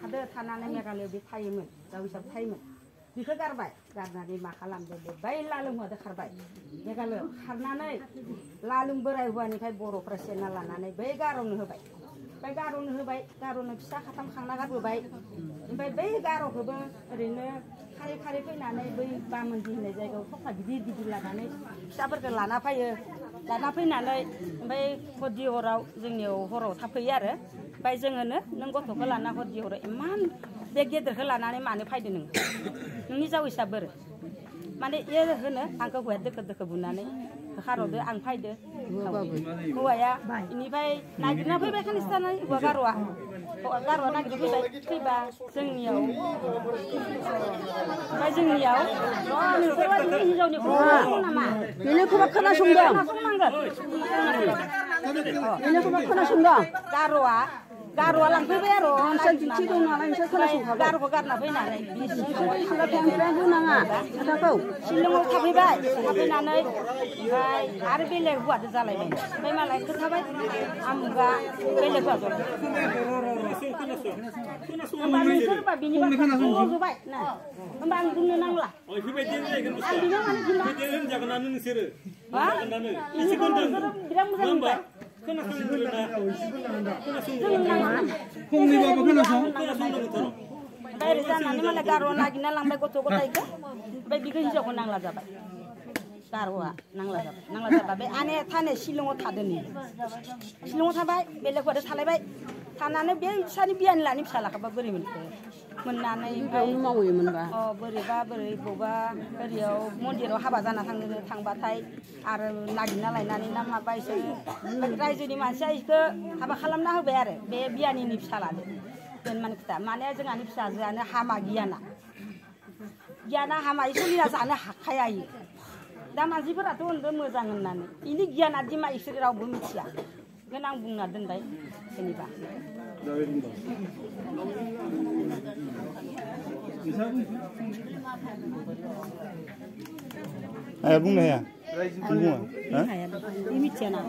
थादो थानानै मेघालयआव बे थायोमोन गाव हिसाबै थायोमोन बिखौ गारबाय गारनानै मा खालामदो बै लालुं हौवादो खारबाय मेघालयआव खारनानै लालुं बोराय हौवानिफ्राय बर'फ्रा सेना लानानै बै गार'नो होबाय ओमफ्राय गार'नो होबाय गार'नो फिसा खाथाम खांना गारबोबाय ओमफ्राय बै गार'खौबो ओरैनो खारै खारै फैनानै बै बामोनदि होननाय जायगायाव थफ्ला गिदिर गिदिर लानानै फिसाफोरखौ लाना फैयो लाना फैनानै ओमफ्राय हरदि हराव जोंनियाव हराव थाफैयो आरो ओमफ्राय जोङोनो नों गथ'खौ लाना हरदि हराव इमान बे गेदेरखौ लानानै मानो फैदो नों नोंनि जावैसा बोर माने ए होनो आंखौ हौवाया दोखो दोखो बुनानै होखारहरदो आं फैदो हौवाया बेनिफ्राय नागिरना फैबाय खानिस्तानानै हौवा गार'आ नागिरना फैबाय फैबा जोंनियाव ओमफ्राय जोंनियाव हिनजावनि नामा बेनिखौबा खोनासंदों बेनिखौबा खोनासंदों गार'आ लांफैबाय आरो गार'खौ गारना फैनानै होनाङा खोथाखौ शिलंआव थाफैबाय थाफैनानै ओमफ्राय आरो बेलेग हौवाजों जालायबाय ओमफ्राय मालाय खोन्थाबाय आमुगा बेलेग हौवाजों होमबा नोंसोरबा बिनिबा खोनासंजोबबाय ना होमबा आं बुंनो नांला आं बिनो माने बिराद मोजां मोनबाय बायरे जानानै मालाय गार'आ नागिरना लांबाय गथ' गथायखौ ओमफ्राय बिखौ हिनजावखौ नांला जाबाय गार'आ नांला जाबाय बे आने थाने शिलंआव थादों शिलंआव थाबाय बेलेग हौवाजों थालायबाय थानानै बे फिसानि बियानि लानि फिसा लाखाबा बोरै मोनखो मोननानै मावोमोनबा बोरैबा बोरै बबेबा ओरैयाव मन्दिराव हाबा जाना थांबाथाय आरो नागिरना लायनानै ना माबा एसे रायजोनि मानसिया बेखौ हाबा खालामना होबाय आरो बे बियानिनि फिसा लादो माने खोथा माने जोंहानि फिसाजोआनो हामा गियाना हामा सोलिना जानो हाखाया इयो दा मानसिफोराथ' होनदों मोजां होननानै इनि गियाना दिमा इसोर रावबो मिथिया बेखौनो आं बुंना दोनबाय जेनेबा बुंनो हाया मिथिया ना